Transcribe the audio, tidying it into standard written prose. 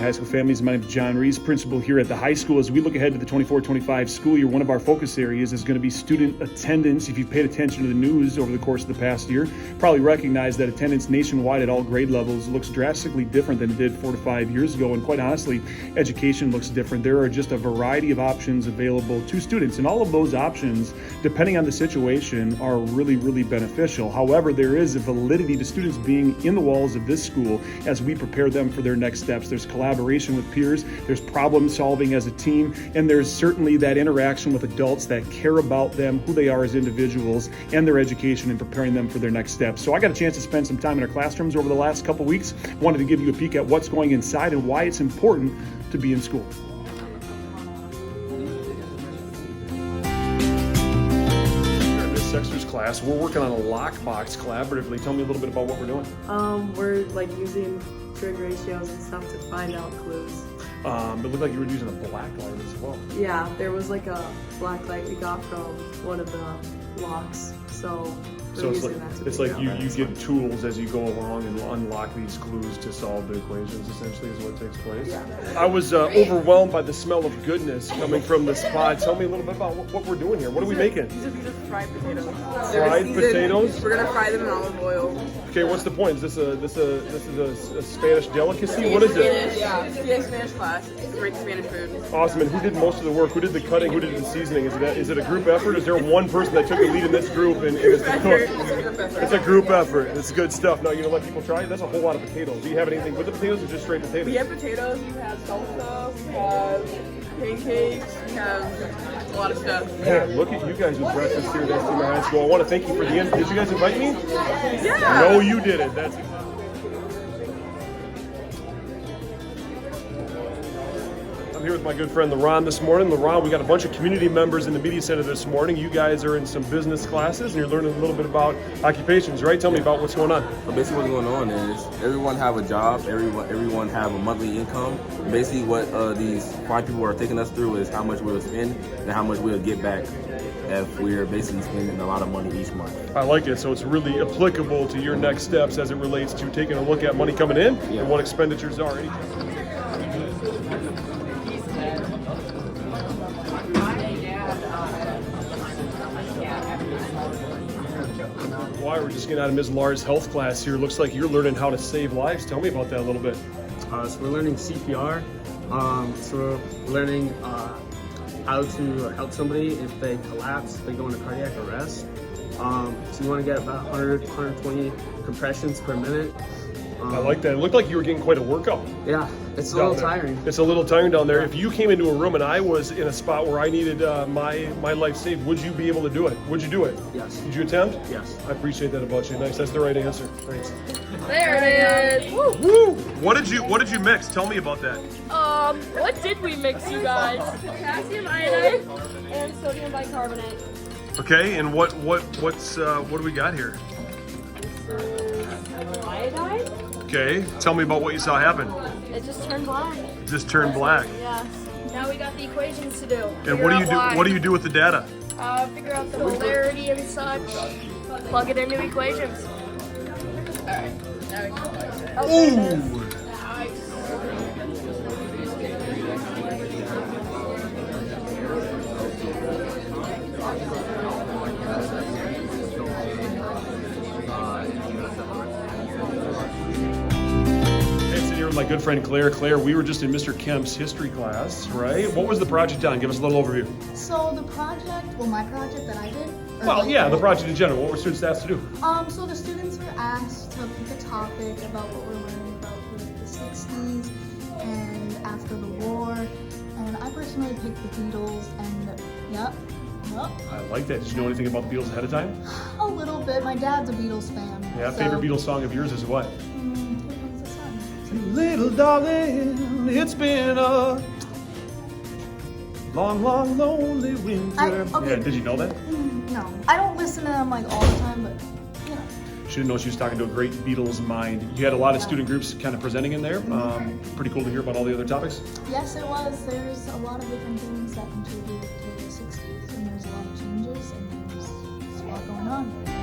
High School families. My name is John Reese, principal here at the high school. As we look ahead to the 24-25 school year, one of our focus areas is going to be student attendance. If you've paid attention to the news over the course of the past year, probably recognize that attendance nationwide at all grade levels looks drastically different than it did 4 to 5 years ago. And quite honestly, education looks different. There are just a variety of options available to students, and all of those options, depending on the situation, are really, really beneficial. However, there is a validity to students being in the walls of this school as we prepare them for their next steps. There's collaboration with peers, there's problem solving as a team, and there's certainly that interaction with adults that care about them, who they are as individuals, and their education, and preparing them for their next steps. So I got a chance to spend some time in our classrooms over the last couple weeks. Wanted to give you a peek at what's going inside and why it's important to be in school. Dexter's class, we're working on a lockbox collaboratively. Tell me a little bit about what we're doing. We're like using trig ratios and stuff to find out clues. It looked like you were using a black light as well. Yeah, there was like a black light we got from one of the locks, so it's like you get tools as you go along and unlock these clues to solve the equations, essentially, is what takes place. Yeah. I was overwhelmed by the smell of goodness coming from the spot. Tell me a little bit about what we're doing here. What are we making? These are just fried potatoes. Fried potatoes? We're gonna fry them in olive oil. Okay, what's the point? Is this a Spanish delicacy? What is it? Yeah, Spanish class. Great Spanish food. Awesome. And who did most of the work? Who did the cutting? Who did the seasoning? Is it a group effort? Is there one person that took the lead in this group and is the cook? It's a group effort. It's good stuff. Now, you gonna let people try it? That's a whole lot of potatoes. Do you have anything with the potatoes or just straight potatoes? We have potatoes, we have salsa, we have pancakes, we have a lot of stuff. Man, look at you guys with breakfast here at STMA High School. I want to thank you for the invite. Did you guys invite me? Yeah. No, you didn't. That's here with my good friend LaRon this morning. LaRon, we got a bunch of community members in the media center this morning. You guys are in some business classes and you're learning a little bit about occupations, right? Tell me about what's going on. So basically what's going on is everyone have a job, everyone have a monthly income. Basically what these 5 people are taking us through is how much we'll spend and how much we'll get back if we're basically spending a lot of money each month. I like it. So it's really applicable to your next steps as it relates to taking a look at money coming in and what expenditures are. Why we're just getting out of Ms. Lahr's health class here. Looks like you're learning how to save lives. Tell me about that a little bit. So we're learning CPR. So we're learning how to help somebody if they collapse, they go into cardiac arrest. So you want to get about 100, 120 compressions per minute. I like that. It looked like you were getting quite a workout. Yeah, it's a little tiring. It's a little tiring down there. If you came into a room and I was in a spot where I needed my life saved, would you be able to do it? Would you do it? Yes. Did you attempt? Yes. I appreciate that about you. Nice. That's the right answer. Thanks. There it is. Woo. Woo! What did you mix? Tell me about that. What did we mix, you guys? Potassium iodide and sodium bicarbonate. Okay, and what do we got here? This is iodide. Okay, tell me about what you saw happen. It just turned black. It just turned black. Yes. Now we got the equations to do. And what do you do? What do you do with the data? Figure out the polarity and such. Plug it into equations. All right. Now we can plug it. Ooh. My good friend Claire. Claire, we were just in Mr. Kemp's history class, right? What was the project on? Give us a little overview. So the project, my project that I did. Well, yeah, the project in general. What were students asked to do? So the students were asked to pick a topic about what we're learning about the 60s and after the war. And I personally picked the Beatles and yep. I like that. Did you know anything about the Beatles ahead of time? A little bit. My dad's a Beatles fan. Yeah, so. Favorite Beatles song of yours is what? Here Comes the Sun. Little darling, it's been a long, long, lonely winter. Yeah, did you know that? No. I don't listen to them like all the time, but you know. She didn't know she was talking to a great Beatles mind. You had a lot of student groups kind of presenting in there. Pretty cool to hear about all the other topics. Yes, it was. There's a lot of different things that contribute to the 60s, and there's a lot of changes, and there's a lot going on.